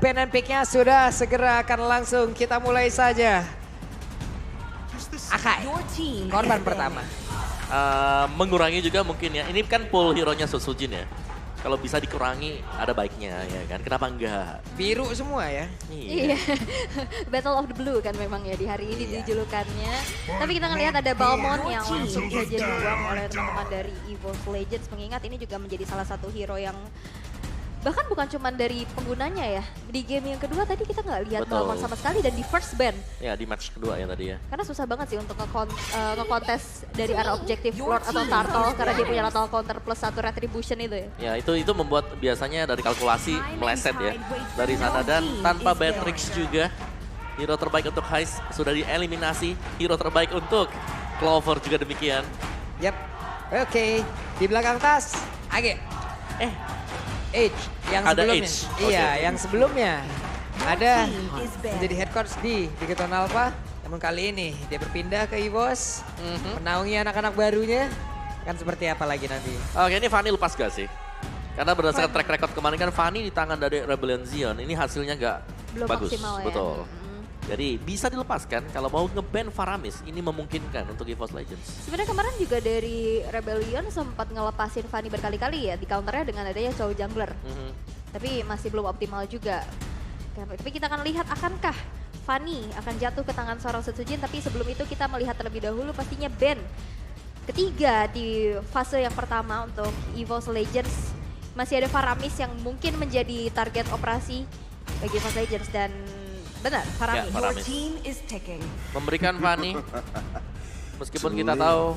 ban and pick-nya sudah segera akan langsung kita mulai saja. Akai, korban pertama. Mengurangi juga mungkin ya. Ini kan pool hero-nya Sojin ya. Kalau bisa dikurangi ada baiknya ya kan. Kenapa enggak? Biru semua ya. Iya. Battle of the Blue kan memang ya di hari ini dijulukannya. Tapi kita ngelihat ada Balmond yang langsung saja dibuang oleh teman-teman dari EVOS Legends. Mengingat ini juga menjadi salah satu hero yang bahkan bukan cuma dari penggunanya ya. Di game yang kedua tadi kita nggak lihat Balmond sama sekali dan di first ban. Ya di match kedua ya tadi ya. Karena susah banget sih untuk ngekontes dari arah objektif Lord atau Turtle karena dia punya lethal counter plus 1 retribution itu ya. Ya itu membuat biasanya dari kalkulasi meleset ya dari sana dan tanpa Batrix juga. Hero terbaik untuk Heist sudah dieliminasi. Hero terbaik untuk Clover juga demikian. Yap, oke. Di belakang tas, Age. Age yang ada sebelumnya. Age. Iya, Okay. yang sebelumnya ada menjadi head coach di Keton Alpha. Namun kali ini dia berpindah ke EVOS, menaungi anak-anak barunya. Kan seperti apa lagi nanti? Oke, ini Fanny lepas gak sih? Karena berdasarkan track record kemarin kan Fanny di tangan dari Rebellion Zion ini hasilnya gak Belum bagus. maksimal ya. Betul. Jadi bisa dilepaskan kalau mau nge-ban Faramis ini memungkinkan untuk EVOS Legends. Sebenarnya kemarin juga dari Rebellion sempat ngelepasin Fanny berkali-kali ya di counternya dengan adanya Chow Jungler. Tapi masih belum optimal juga. Tapi kita akan lihat akankah Fanny akan jatuh ke tangan seorang Setsujin, tapi sebelum itu kita melihat terlebih dahulu pastinya ban ketiga di fase yang pertama untuk EVOS Legends. Masih ada Faramis yang mungkin menjadi target operasi bagi EVOS Legends dan benar, Faramis. Ya, Faramis. Memberikan Fanny, meskipun kita tahu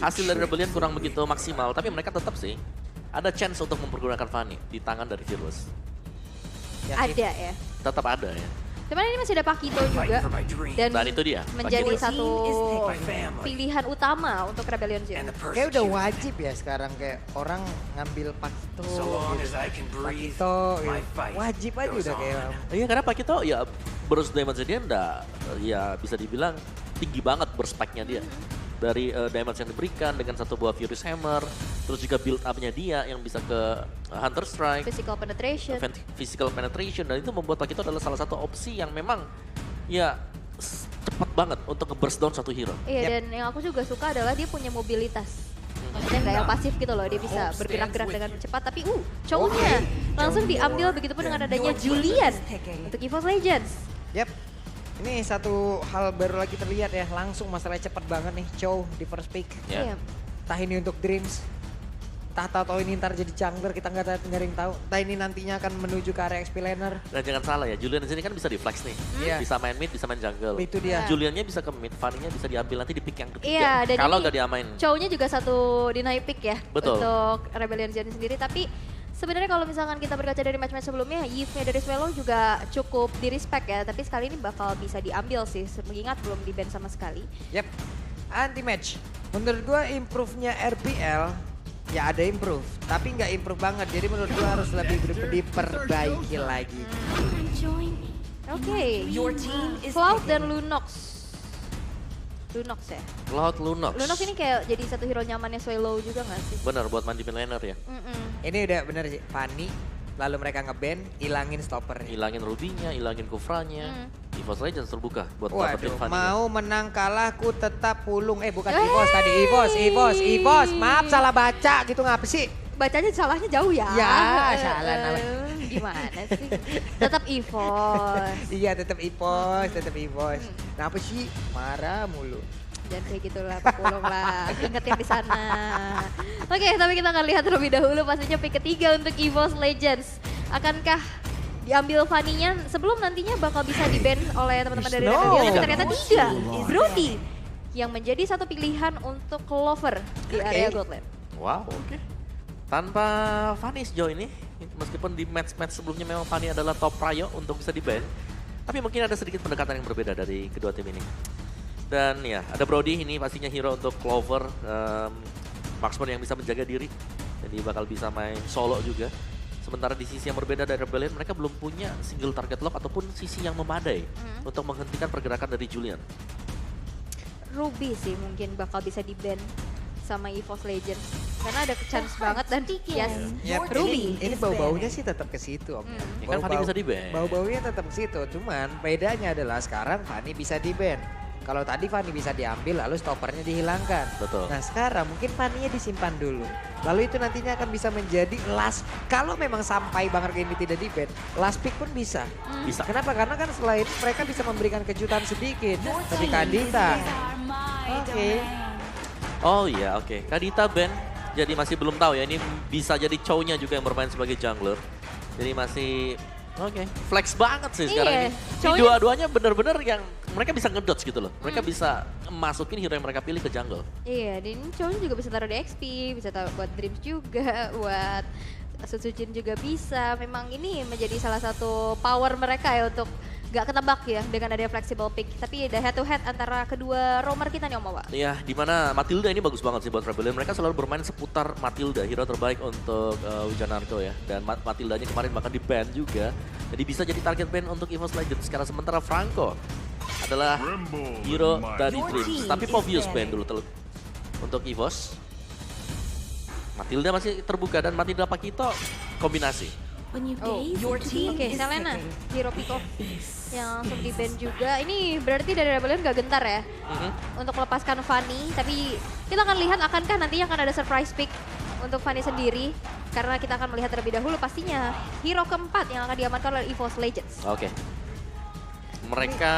hasil dari Rebellion kurang begitu maksimal, tapi mereka tetap sih ada chance untuk mempergunakan Fanny di tangan dari Virus. Ada ya. Tetap ada ya. Cuman ini masih ada Pakito juga dan itu dia, menjadi Pakito. satu pilihan utama untuk Rebellion Zero. Kayak udah wajib ya sekarang kayak orang ngambil Pakito, Pakito, wajib aja udah kayak. Iya karena Pakito ya burst damage dia ya bisa dibilang tinggi banget burst-spike-nya dia. Dari damage yang diberikan dengan satu buah Furious Hammer, terus juga build up-nya dia yang bisa ke Hunter Strike, Physical Penetration, dan itu membuat Pakito adalah salah satu opsi yang memang ya cepat banget untuk nge-burst down satu hero. Iya, dan yang aku juga suka adalah dia punya mobilitas. Maksudnya nggak yang pasif gitu loh, dia bisa bergerak-gerak dengan cepat, tapi cowoknya langsung diambil begitupun dengan adanya Julian untuk EVOS Legends. Yap. Ini satu hal baru lagi terlihat ya, langsung masalahnya cepat banget nih, Chow di first pick. Yeah. Entah ini untuk Dreams, entah tahu ini ntar jadi jungler, kita nggak ada yang tahu. Entah ini nantinya akan menuju ke area XP laner. Dan jangan salah ya, Julian di sini kan bisa di flex nih. Bisa main mid, bisa main jungle. Itu dia. Juliannya bisa ke mid, Fanny-nya bisa diambil nanti di pick yang ketiga. Iya, dan kalau ini nggak diamain. Chow-nya juga satu deny pick ya. Betul. Untuk Rebellion Zone sendiri, tapi sebenarnya kalau misalkan kita berkaca dari match-match sebelumnya, Yves-nya dari Swallow juga cukup di-respect ya, tapi sekali ini bakal bisa diambil sih, mengingat belum di-ban sama sekali. Yap, anti-match. Menurut gue improve-nya RPL, ya ada improve, tapi nggak improve banget, jadi menurut gue harus lebih diperbaiki lagi. Oke, Cloud dan Lunox. Lunox ya? Cloud Lunox. Lunox ini kayak jadi satu hero nyamannya Swallow juga gak sih? Bener, buat mantipin laner ya. Ini udah bener sih, Fanny, lalu mereka nge-ban, ilangin stoppernya. Hilangin Ruby-nya, hilangin Kufra-nya. EVOS Legends terbuka buat dapetin Waduh, Fanny. mau menang kalah ku tetap pulung. Bukan EVOS tadi, EVOS. Maaf salah baca gitu, ngapa sih? Bacanya salahnya jauh ya? Ya, salah nama. Gimana sih? Tetap EVOS. Iya, tetap EVOS. Kenapa sih? Marah mulu. Jangan kayak gitulah, pulung lah. Ingat yang di sana. Oke, tapi kita akan lihat terlebih dahulu pastinya pick ketiga untuk EVOS Legends. Akankah diambil Fanny-nya sebelum nantinya bakal bisa di-ban oleh teman-teman dari Rebellion? Tapi ternyata tidak. Brody yang menjadi satu pilihan untuk Clover di area Godland. Wow, oke. Tanpa Fanny sejauh ini, meskipun di match-match sebelumnya memang Fanny adalah top prio untuk bisa di-ban, tapi mungkin ada sedikit pendekatan yang berbeda dari kedua tim ini. Dan ya, ada Brody ini pastinya hero untuk Clover, marksman yang bisa menjaga diri, jadi bakal bisa main solo juga. Sementara di sisi yang berbeda dari Rebellion, mereka belum punya single target lock ataupun sisi yang memadai untuk menghentikan pergerakan dari Julian. Ruby sih mungkin bakal bisa di-ban. sama EVOS Legends. Karena ada chance banget dan yes, Yap, Ruby ini bau-baunya sih tetap ke situ Om. Ya kan Fanny bisa di-ban. Bau-baunya tetap ke situ, cuman bedanya adalah sekarang Fanny bisa di-ban. Kalau tadi Fanny bisa diambil lalu stoppernya dihilangkan. Betul. Nah sekarang mungkin Fanny-nya disimpan dulu. Lalu itu nantinya akan bisa menjadi last. Kalau memang sampai Bang Arga ini tidak di-ban, last pick pun bisa. Bisa. Kenapa? Karena kan selain mereka bisa memberikan kejutan sedikit. Tapi Kadita. Oke. Oh iya, oke. Kadita ban, jadi masih belum tahu ya. Ini bisa jadi Chow-nya juga yang bermain sebagai jungler. Jadi masih, oke. Flex banget sih sekarang ini. Ini dua-duanya bener-bener yang mereka bisa ngedodge gitu loh. Mereka bisa masukin hero yang mereka pilih ke jungle. Iya, dan cowoknya juga bisa taruh di XP, bisa taruh buat Dreams juga, buat Sutsujin juga bisa. Memang ini menjadi salah satu power mereka ya untuk gak ketebak ya dengan adanya flexible pick. Tapi ada head to head antara kedua roamer kita nih Om Awa. Iya, dimana Matilda ini bagus banget sih buat Rebellion. Mereka selalu bermain seputar Matilda, hero terbaik untuk Wijanarko ya. Dan Matildanya kemarin bahkan di-ban juga. Jadi bisa jadi target ban untuk EVOS Legends. Sekarang sementara Franco adalah hero dari Dreams. Tapi Povius ban dulu untuk EVOS. Matilda masih terbuka dan Matilda Pakito kombinasi. Oke, Selena, hero pick off yang langsung di-ban juga. Ini berarti dari Rebellion gak gentar ya untuk melepaskan Fanny. Tapi kita akan lihat akankah nantinya akan ada surprise pick untuk Fanny sendiri. Karena kita akan melihat terlebih dahulu pastinya hero keempat yang akan diamankan oleh EVOS Legends. Oke. Mereka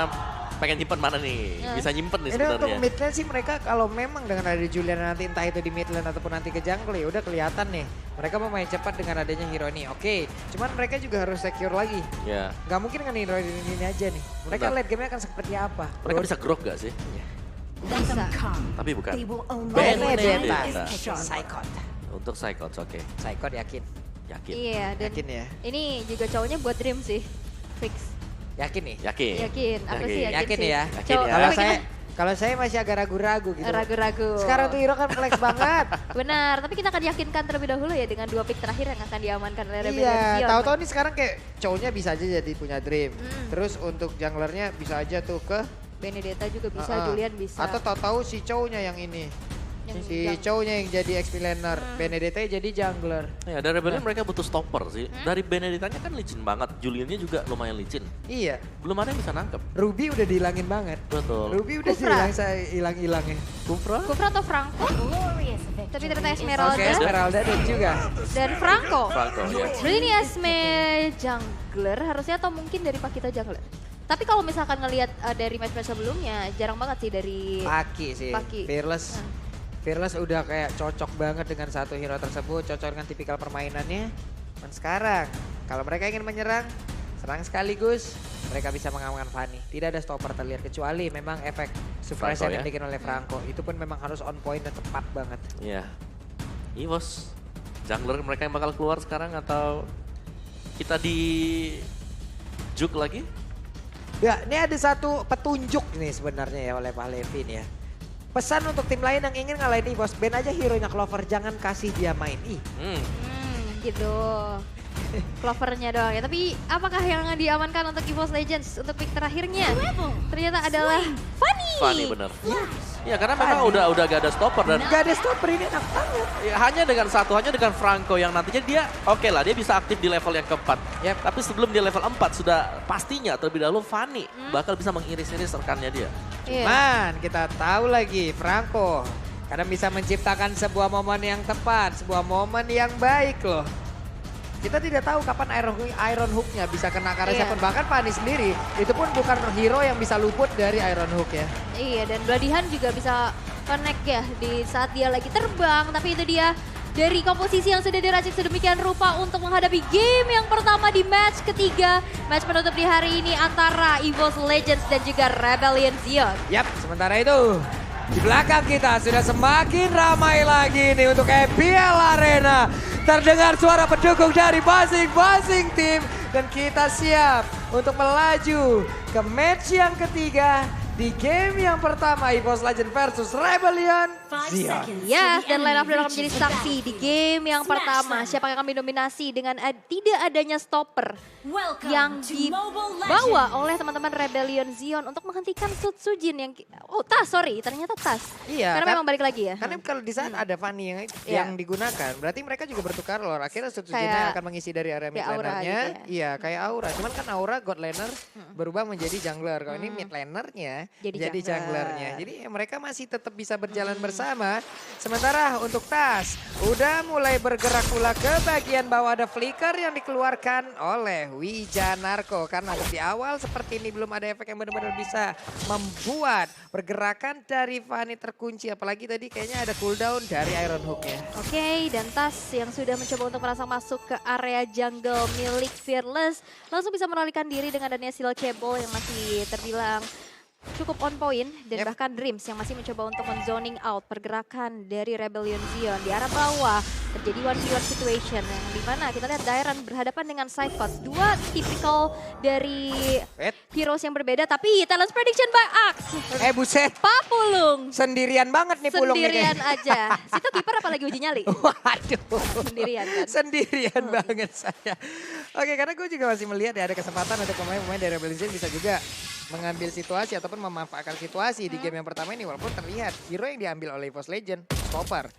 pengen nyimpen mana nih? Bisa nyimpen nih Ini untuk sebenarnya. mid lane sih mereka kalau memang dengan ada Julian nanti entah itu di mid lane ataupun nanti ke jungle ya udah kelihatan nih. Mereka mau main cepat dengan adanya hero ini. Oke, cuman mereka juga harus secure lagi. Ya. Gak mungkin dengan hero ini aja nih. Mereka Benar. late game-nya akan seperti apa? Mereka bisa grok gak sih? Bisa. Tapi bukan. Benedetta. Psychot. Untuk Psychots, oke. Psychot yakin. Yakin. Iya, dan Yakin ya? ini juga cowoknya buat Dream sih. Fix. Yakin nih? Yakin. Yakin, aku sih yakin, Yakin sih. ya? Yakin ya. Kalau saya masih agak ragu-ragu gitu. Ragu-ragu. Sekarang tuh hero kan flex banget. Benar, tapi kita akan yakinkan terlebih dahulu ya dengan 2 pick terakhir yang akan diamankan oleh Rebellion. Iya, tahu-tahu nih sekarang kayak cowoknya bisa aja jadi punya Dream. Terus untuk junglernya bisa aja tuh ke Benedetta juga bisa, Julian bisa. Atau tahu-tahu si cowoknya yang ini. Yang Si cowoknya yang jadi XP laner, Benedetta jadi jungler. Ya, dari Rebellion mereka butuh stopper sih. Dari Benedettanya kan licin banget, Juliannya juga lumayan licin. Iya, Belum ada yang bisa nangkep. Ruby udah dihilangin banget. Betul. Ruby udah hilang-hilangnya. Kufra? Kufra atau Franco? Tapi ternyata Esmeralda. Oke, Esmeralda dan juga. Dan Franco. Franco, ya. Berarti ini Esme jungler harusnya atau mungkin dari Pakita jungler. Tapi kalau misalkan ngelihat dari match-match sebelumnya, jarang banget sih dari Paki sih, Paki. Fearless. Fearless udah kayak cocok banget dengan satu hero tersebut, cocok dengan tipikal permainannya. Dan sekarang, kalau mereka ingin menyerang, serang sekaligus, mereka bisa mengamankan Fanny. Tidak ada stopper terlihat, kecuali memang efek surprise Franco, yang ya? dibikin oleh Franco. Itu pun memang harus on point dan tepat banget. Iya. EVOS, jungler mereka yang bakal keluar sekarang atau kita di juke lagi? Ya, ini ada satu petunjuk nih sebenarnya ya oleh Pak Levin ya. Pesan untuk tim lain yang ingin ngalahin EVOS, ban aja hero-nya Clover, jangan kasih dia main. gitu. Clovernya doang ya. Tapi apakah yang diamankan untuk EVOS Legends untuk pick terakhirnya? Ternyata adalah Fanny. Fanny bener. Ya karena memang udah gak ada stopper dan Gak ada stopper ini enak banget. ya, hanya dengan Franco yang nantinya dia oke lah dia bisa aktif di level yang keempat. Yep. Tapi sebelum dia level 4 sudah pastinya terlebih dahulu Fanny bakal bisa mengiris-iris rekannya dia. Iya. Man, kita tahu lagi Franco kadang bisa menciptakan sebuah momen yang tepat, sebuah momen yang baik loh. Kita tidak tahu kapan Iron Hook-nya bisa kena karena siapa. Bahkan Fanny sendiri itu pun bukan hero yang bisa luput dari Iron Hook ya. Iya, dan Bladihan juga bisa connect ya di saat dia lagi terbang. Tapi itu dia dari komposisi yang sudah diracik sedemikian rupa untuk menghadapi game yang pertama di match ketiga. Match penutup di hari ini antara EVOS Legends dan juga Rebellion Zion. Yap, sementara itu di belakang kita sudah semakin ramai lagi nih untuk EPL Arena. Terdengar suara pendukung dari masing-masing tim. Dan kita siap untuk melaju ke match yang ketiga di game yang pertama EVOS Legends versus Rebellion. Zion. Yes, dan line up akan menjadi saksi di game yang pertama. Siapa yang akan mendominasi dengan tidak adanya stopper yang dibawa oleh teman-teman Rebellion Zion untuk menghentikan Sutsujin yang... Oh, Tas, sorry. Ternyata Tas. Iya. Karena memang balik lagi ya. Karena kalau di saat ada Fanny yang digunakan, berarti mereka juga bertukar loh. Akhirnya Sutsujinnya akan mengisi dari area mid lanernya. Gitu Iya, kayak Aura. Cuman kan Aura God laner berubah menjadi jungler. Kalau ini mid lanernya jadi junglernya. Jadi mereka masih tetap bisa berjalan bersama. Sementara untuk Tas udah mulai bergerak pula ke bagian bawah, ada flicker yang dikeluarkan oleh Wijanarko. Karena di awal seperti ini belum ada efek yang benar-benar bisa membuat pergerakan dari Fanny terkunci. Apalagi tadi kayaknya ada cooldown dari Iron Hook-nya. Oke, dan Tas yang sudah mencoba untuk merasa masuk ke area jungle milik Fearless langsung bisa menolakkan diri dengan adanya seal cable yang masih terbilang cukup on point, dan bahkan Dreams yang masih mencoba untuk men-zoning out pergerakan dari Rebellion Zion di arah bawah. Terjadi 1v1 situation yang dimana kita lihat Dairan berhadapan dengan Psychots. Dua tipikal dari heroes yang berbeda, tapi Talents Prediction by Axe. Buset. Papulung. Sendirian banget nih Pulung nih. Sendirian aja. Situ kiper apalagi uji nyali. Waduh. Sendirian kan. Sendirian banget saya. Oke, karena gue juga masih melihat ya ada kesempatan untuk pemain-pemain dari Rebellion Zion bisa juga mengambil situasi ataupun memanfaatkan situasi di game yang pertama ini. Walaupun terlihat hero yang diambil oleh EVOS Legend, Stopper.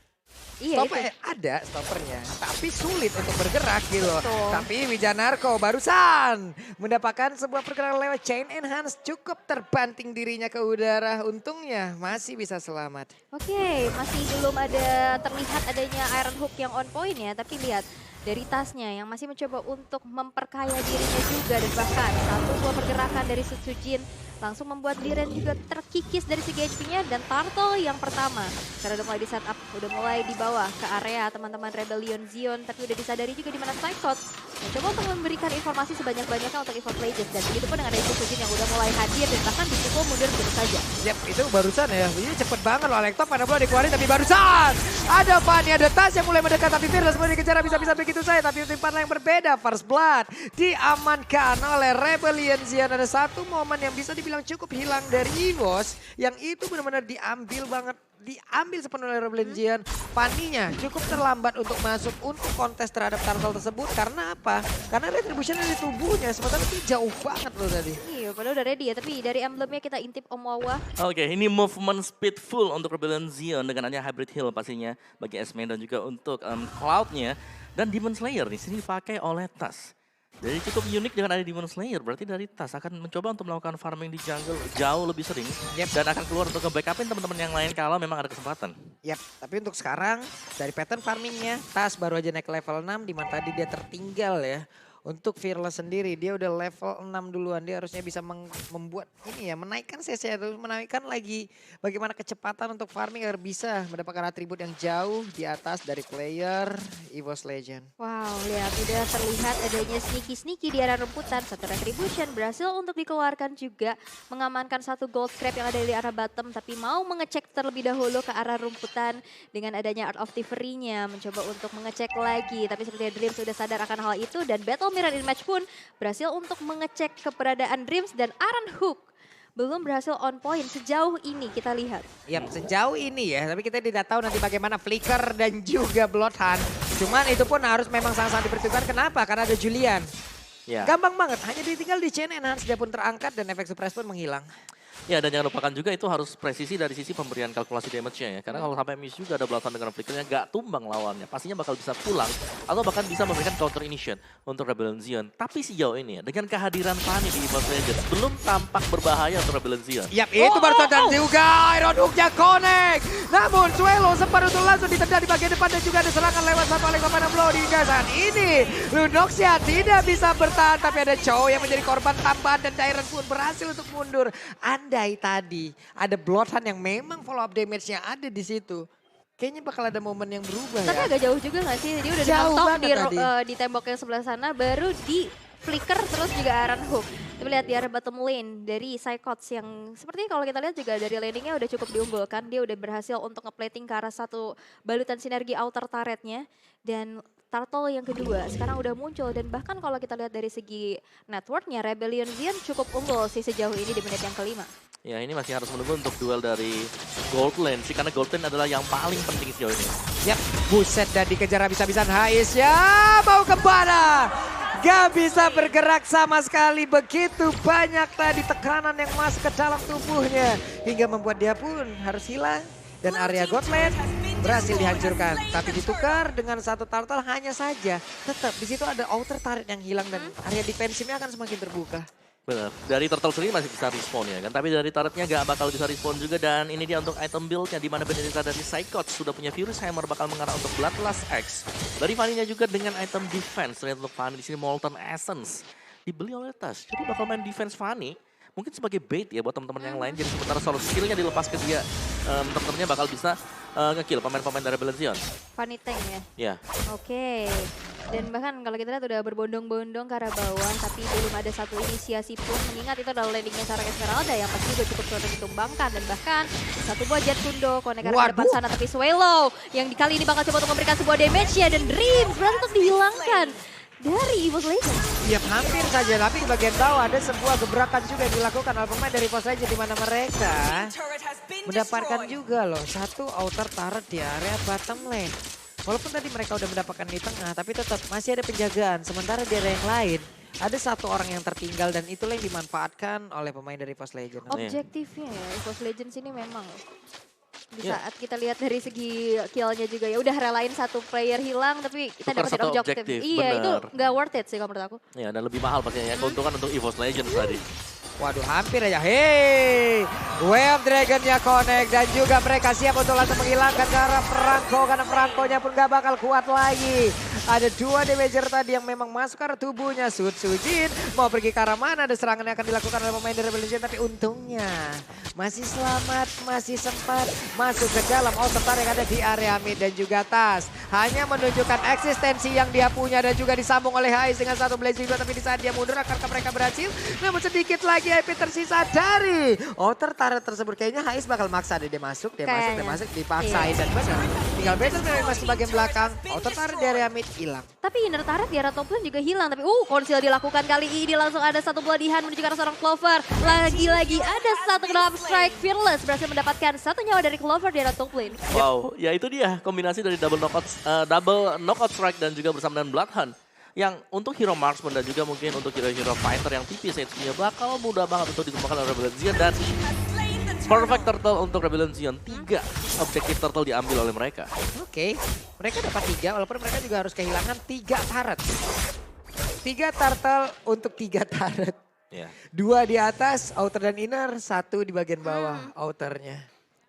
Iya, Ada stoppernya, tapi sulit untuk bergerak gitu loh. Tapi Wijanarko barusan mendapatkan sebuah pergerakan lewat chain enhance, cukup terbanting dirinya ke udara. Untungnya masih bisa selamat. Oke, masih belum ada terlihat adanya Iron Hook yang on point ya, tapi lihat dari tasnya yang masih mencoba untuk memperkaya dirinya juga, dan bahkan satu buah pergerakan dari Sutsujin langsung membuat Diren juga terkikis dari segi HP-nya, dan Turtle yang pertama karena udah mulai di setup, udah mulai dibawa ke area teman-teman Rebellion Zion, tapi udah disadari juga di mana Psychots mencoba untuk memberikan informasi sebanyak-banyaknya untuk EVOS Legends, dan begitu pun dengan ada Sutsujin yang udah mulai hadir dan bahkan dipukul mundur begitu saja. Yap, itu barusan ya, ini cepet banget loh Lekto, pada belum dikeluarin tapi barusan ada Fanny, ada Tas yang mulai mendekat, tapi Fearless mulai dikejar bisa-bisa begitu saja, tapi timpan yang berbeda. First Blood diamankan oleh Rebellion Zion. Ada satu momen yang bisa dibilang cukup hilang dari EVOS, yang itu benar-benar diambil sepenuhnya oleh Rebellion Zion. Fanny-nya cukup terlambat untuk masuk untuk kontes terhadap Turtle tersebut. Karena apa? Karena retribution dari tubuhnya, sementara itu jauh banget loh tadi. Iya, padahal udah ready ya, tapi dari emblemnya kita intip Om Wawa. Oke, ini movement speed full untuk Rebellion Zion dengan hanya Hybrid Heal pastinya bagi S-Man dan juga untuk Cloud-nya. Dan Demon Slayer di sini dipakai oleh Tas. Jadi cukup unik dengan ada Demon Slayer, berarti dari Tas akan mencoba untuk melakukan farming di jungle jauh lebih sering. Dan akan keluar untuk nge-backupin teman-teman yang lain kalau memang ada kesempatan. Yap, tapi untuk sekarang dari pattern farmingnya, Tas baru aja naik level 6, di mana tadi dia tertinggal ya. Untuk Fearless sendiri, dia udah level 6 duluan. Dia harusnya bisa membuat ini ya, menaikkan CC atau menaikkan lagi bagaimana kecepatan untuk farming agar bisa mendapatkan atribut yang jauh di atas dari player EVOS Legend. Wow, lihat udah terlihat adanya sneaky di arah rumputan. Satu retribution berhasil untuk dikeluarkan juga, mengamankan satu gold scrap yang ada di arah bottom, tapi mau mengecek terlebih dahulu ke arah rumputan dengan adanya Art of Thievery-nya, mencoba untuk mengecek lagi. Tapi sepertinya Dreams sudah sadar akan hal itu, dan Battle Mirror in match pun berhasil untuk mengecek keberadaan Dreams, dan Iron Hook belum berhasil on point sejauh ini kita lihat. Yap, sejauh ini ya, tapi kita tidak tahu nanti bagaimana Flicker dan juga Bloodhound. Cuman itu pun harus memang sangat-sangat diperhitungkan. Kenapa? Karena ada Julian. Gampang banget, hanya ditinggal di chain enhance, dia pun terangkat dan efek suppress pun menghilang. Ya, dan jangan lupakan juga itu harus presisi dari sisi pemberian kalkulasi damage-nya ya. Karena kalau sampai miss juga ada Bloodhound dengan Flickernya gak tumbang lawannya. Pastinya bakal bisa pulang atau bahkan bisa memberikan counter initiate untuk Rebellion Zion. Tapi sejauh ini ya, dengan kehadiran Fanny di EVOS Legends belum tampak berbahaya untuk Rebellion Zion. Yap, itu baru dan juga Iron Hook-nya connect. Namun Suelo sempat untuk langsung ditendang di bagian depan dan juga ada serangan lewat satu oleh Papan Blow di gasan ini. Lunoxia tidak bisa bertahan, tapi ada Chow yang menjadi korban tambahan dan Dairon pun berhasil untuk mundur. Andai tadi ada Bloodhound yang memang follow up damage-nya ada di situ, kayaknya bakal ada momen yang berubah. Tapi agak jauh juga gak sih? Jadi udah ditonton di tembok yang sebelah sana, baru di flicker terus juga Iron Hook. Tapi lihat di arah bottom lane dari Psychots yang sepertinya kalau kita lihat juga dari landingnya udah cukup diunggulkan. Dia udah berhasil untuk ngeplating ke arah satu balutan sinergi outer turretnya. Dan Turtle yang kedua sekarang udah muncul. Dan bahkan kalau kita lihat dari segi networknya, Rebellion Zion cukup unggul sih sejauh ini di menit yang kelima. Ya ini masih harus menunggu untuk duel dari Gold Lane sih, karena Gold Lane adalah yang paling penting sejauh ini. Yap, buset dan dikejar habis-habisan Hais ya, mau kemana? Gak bisa bergerak sama sekali, begitu banyak tadi tekanan yang masuk ke dalam tubuhnya. Hingga membuat dia pun harus hilang. Dan area God Lane berhasil dihancurkan. Tapi ditukar dengan satu turtle hanya saja. Tetap di situ ada outer turret yang hilang dan area defensifnya akan semakin terbuka. Benar, dari turtle sendiri masih bisa respawn ya kan, tapi dari turretnya gak bakal bisa respawn juga. Dan ini dia untuk item build-nya, di mana Benedetta dari Psychots sudah punya Furious Hammer bakal mengarah untuk Bloodlust X. Dari Fanny-nya juga dengan item defense, ternyata untuk Fanny di sini Molten Essence dibeli oleh Tas. Jadi bakal main defense Fanny, mungkin sebagai bait ya buat teman-teman yang lain. Jadi sementara solo skillnya dilepas ke dia, teman-temannya bakal bisa nge-kill pemain-pemain dari Rebellion. Fanny Tank ya? Ya. Oke. Dan bahkan kalau kita lihat udah berbondong-bondong ke arah bawah, tapi belum ada satu inisiasi pun. Mengingat itu adalah landingnya seorang Esmeralda yang pasti juga cukup sulit ditumbangkan. Dan bahkan satu buah Jet Kundo, konek ke depan sana. Tapi Swallow yang kali ini bakal coba untuk memberikan sebuah damage-nya. Dan Dreams berhasil untuk dihilangkan dari EVOS Legends. Iya hampir saja, tapi di bagian bawah ada sebuah gebrakan juga yang dilakukan oleh pemain dari EVOS Legends, di mana mereka mendapatkan juga loh satu outer turret di area bottom lane. Walaupun tadi mereka udah mendapatkan di tengah, tapi tetap masih ada penjagaan. Sementara di area yang lain, ada satu orang yang tertinggal dan itulah yang dimanfaatkan oleh pemain dari EVOS Legends. Objektifnya ya, EVOS Legends ini memang di saat kita lihat dari segi kill-nya juga ya udah relain satu player hilang tapi kita dapetin objektif. Iya, itu nggak worth it sih kalau menurut aku. Ya, dan lebih mahal pastinya ya, keuntungan untuk EVOS Legends tadi. Waduh, hampir aja. Hei, Wave Dragon-nya connect dan juga mereka siap untuk langsung menghilangkan ke arah Franco karena Franco-nya pun gak bakal kuat lagi. Ada dua damager tadi yang memang masuk ke arah tubuhnya. Sujin mau pergi ke arah mana, ada serangan yang akan dilakukan oleh pemain dari Rebellion, tapi untungnya masih selamat, masih sempat masuk ke dalam outer turret yang ada di area mid dan juga Tas. Hanya menunjukkan eksistensi yang dia punya dan juga disambung oleh Hais dengan satu blazing juga, tapi di saat dia mundur akankah mereka berhasil? Namun sedikit lagi IP tersisa dari outer turret tersebut. Kayaknya Hais bakal maksa deh, dia masuk, dipaksain dan benar. Tinggal Battle masih bagian belakang, outer turret di area mid hilang. Tapi inner turret di area top lane juga hilang. Tapi konsil dilakukan kali ini langsung ada satu pelatihan menuju ke arah seorang Clover. Lagi-lagi ada satu dalam strike. Fearless berhasil mendapatkan satu nyawa dari Clover di area top lane. Wow, ya itu dia kombinasi dari double knockout strike dan juga bersama dengan Bloodhunt. Yang untuk hero marksman dan juga mungkin untuk hero fighter yang tipis HP-nya bakal mudah banget untuk dikembangkan oleh Rebellion Zion. Dan perfect turtle untuk Rebellion Zion. 3 objektif turtle diambil oleh mereka. Oke, mereka dapat 3 walaupun mereka juga harus kehilangan 3 turret. 3 turtle untuk 3 turret. Yeah. 2 di atas, outer dan inner, 1 di bagian bawah, outernya.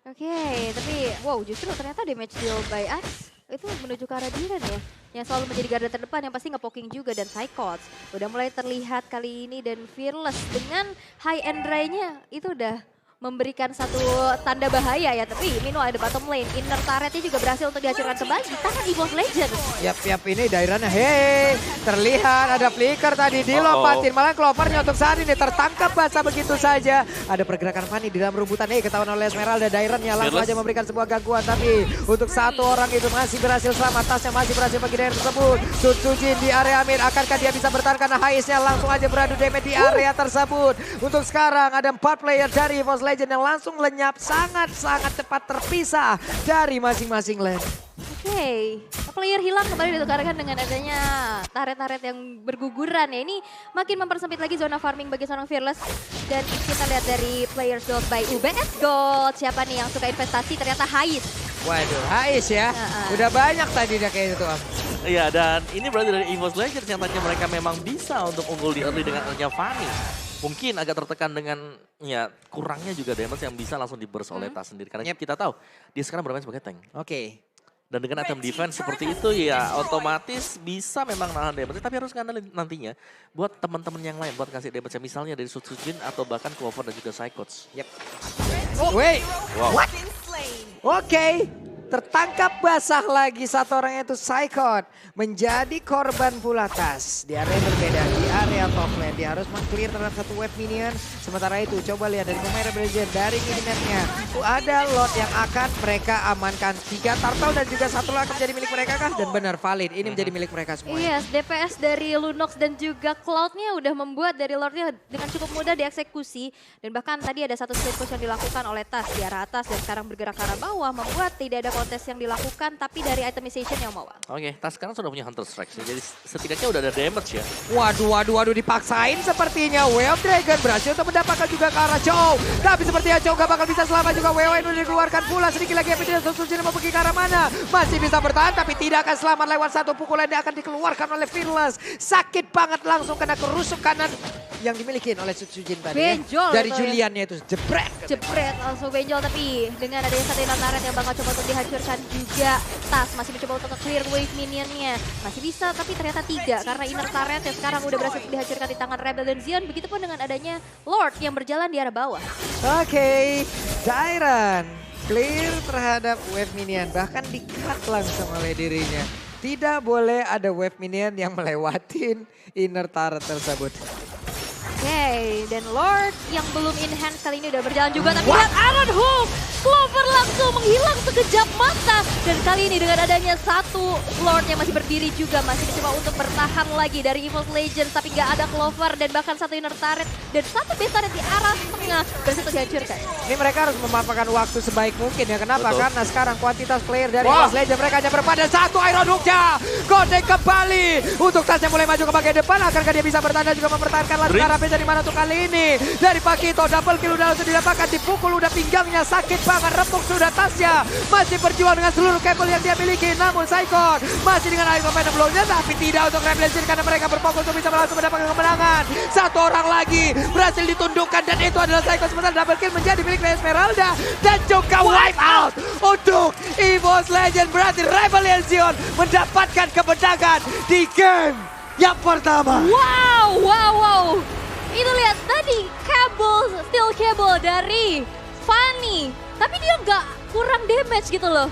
Oke, tapi wow justru ternyata damage deal by Axe itu menuju ke arah Diren ya. Yang selalu menjadi garda terdepan yang pasti nge-poking juga, dan Psychots udah mulai terlihat kali ini, dan Fearless dengan high end dry-nya itu udah memberikan satu tanda bahaya ya. Tapi Mino ada bottom lane, inner turretnya juga berhasil untuk dihancurkan kembali di tangan EVOS Legends. Yap, ini daerahnya, hei, terlihat ada flicker tadi dilompatin, malah Clovernya untuk saat ini tertangkap basah begitu saja. Ada pergerakan Fanny di dalam rebutan, ketahuan oleh Esmeralda, Dairennya langsung aja memberikan sebuah gangguan, tapi untuk satu orang itu masih berhasil selamat, Tasnya masih berhasil bagi daerah tersebut. Sujin di area mid, akankah dia bisa bertahan karena Haisnya langsung aja beradu damage di area tersebut. Untuk sekarang ada 4 player dari EVOS Legend yang langsung lenyap sangat-sangat cepat terpisah dari masing-masing lane. Oke, player hilang kembali ditukarkan dengan adanya turret-turret yang berguguran ya. Ini makin mempersempit lagi zona farming bagi seorang Fearless. Dan kita lihat dari players gold by UBS Gold. Siapa nih yang suka investasi? Ternyata Hais. Waduh, Hais ya. Udah banyak tadi dia kayak itu, Om. Iya, dan ini berarti dari EVOS Legends yang tadinya mereka memang bisa untuk unggul di early dengan adanya Fanny. Mungkin agak tertekan dengan ya kurangnya juga damage yang bisa langsung diburst oleh Tas sendiri. Karena kita tahu dia sekarang bermain sebagai tank. Oke. Dan dengan item defense seperti itu ya otomatis bisa memang nahan damage. Tapi harus ngandelin nantinya buat teman-teman yang lain buat kasih damage. Misalnya dari Sujin atau bahkan Clover dan juga Psychots. Yep. Wait, wow. what? Oke. Tertangkap basah lagi satu orang yaitu Saikot. Menjadi korban pula Tas. Di area yang berbeda, di area top lane. Dia harus meng-clear terhadap satu wave minion. Sementara itu coba lihat dari pemain Rebel Legend dari minimapnya. Ada lot yang akan mereka amankan. 3 turtle dan juga 1 lot akan menjadi milik mereka kah? Dan benar valid, ini menjadi milik mereka semua. Yes, DPS dari Lunox dan juga Cloud-nya udah membuat dari Lord-nya dengan cukup mudah dieksekusi. Dan bahkan tadi ada satu split push yang dilakukan oleh Tas di arah atas dan sekarang bergerak ke arah bawah. Membuat tidak ada kontes yang dilakukan tapi dari itemization yang mau. Oke, Tas sekarang sudah punya Hunter Strike sih. Jadi setidaknya udah ada damage ya. Waduh, dipaksain sepertinya. Way of Dragon berhasil untuk mendapatkan juga ke arah Chow. Tapi sepertinya Chow gak bakal bisa selamat juga. WW udah dikeluarkan pula. Sedikit lagi Epidius Susujin mau pergi ke arah mana. Masih bisa bertahan tapi tidak akan selamat lewat satu pukulan yang akan dikeluarkan oleh Fearless. Sakit banget langsung kena kerusuk kanan yang dimiliki oleh Susujin tadi. Benjol Dari itu. Juliannya itu jebret. Jebret langsung benjol tapi dengan adanya satu turret yang bakal coba untuk dihancurkan juga. Tas masih mencoba untuk clear wave minionnya. Masih bisa tapi ternyata tidak karena inner turret yang sekarang udah berhasil dihancurkan di tangan Rebel dan Zion. Begitupun dengan adanya Lord yang berjalan di arah bawah. Oke, Dairan clear terhadap wave minion. Bahkan di-cut langsung oleh dirinya. Tidak boleh ada wave minion yang melewatin inner turret tersebut. Oke, dan Lord yang belum in hand kali ini udah berjalan juga. Tapi lihat Iron Hook, Clover langsung menghilang sekejap mata. Dan kali ini dengan adanya satu Lord yang masih berdiri juga. Masih mencoba untuk bertahan lagi dari EVOS Legends. Tapi gak ada Clover dan bahkan satu inner turret. Dan satu base turret di arah tengah berhasil dihancurkan. Ini mereka harus memanfaatkan waktu sebaik mungkin ya. Kenapa? Betul. Karena sekarang kuantitas player dari EVOS Legends mereka hanya berpada satu Iron Hook-nya. Kode kembali untuk Tas yang mulai maju ke bagian depan. Akankah dia bisa bertahan dan juga mempertahankan langsung arah dari mana tuh kali ini. Dari Pakito double kill udah langsung didapatkan. Dipukul udah pinggangnya sakit banget. Repuk sudah Tasnya. Masih berjuang dengan seluruh kabel yang dia miliki. Namun Saikon masih dengan air pemain blow-nya. Tapi tidak untuk Rebel Legends karena mereka berfokus untuk bisa langsung mendapatkan kemenangan. Satu orang lagi berhasil ditundukkan dan itu adalah Saikon. Sementara double kill menjadi milik Esmeralda. Dan juga wipe out untuk EVOS Legends. Berarti Rebel Legends mendapatkan kemenangan di game yang pertama. Wow. Itu lihat tadi steel cable dari Fanny. Tapi dia nggak kurang damage gitu loh.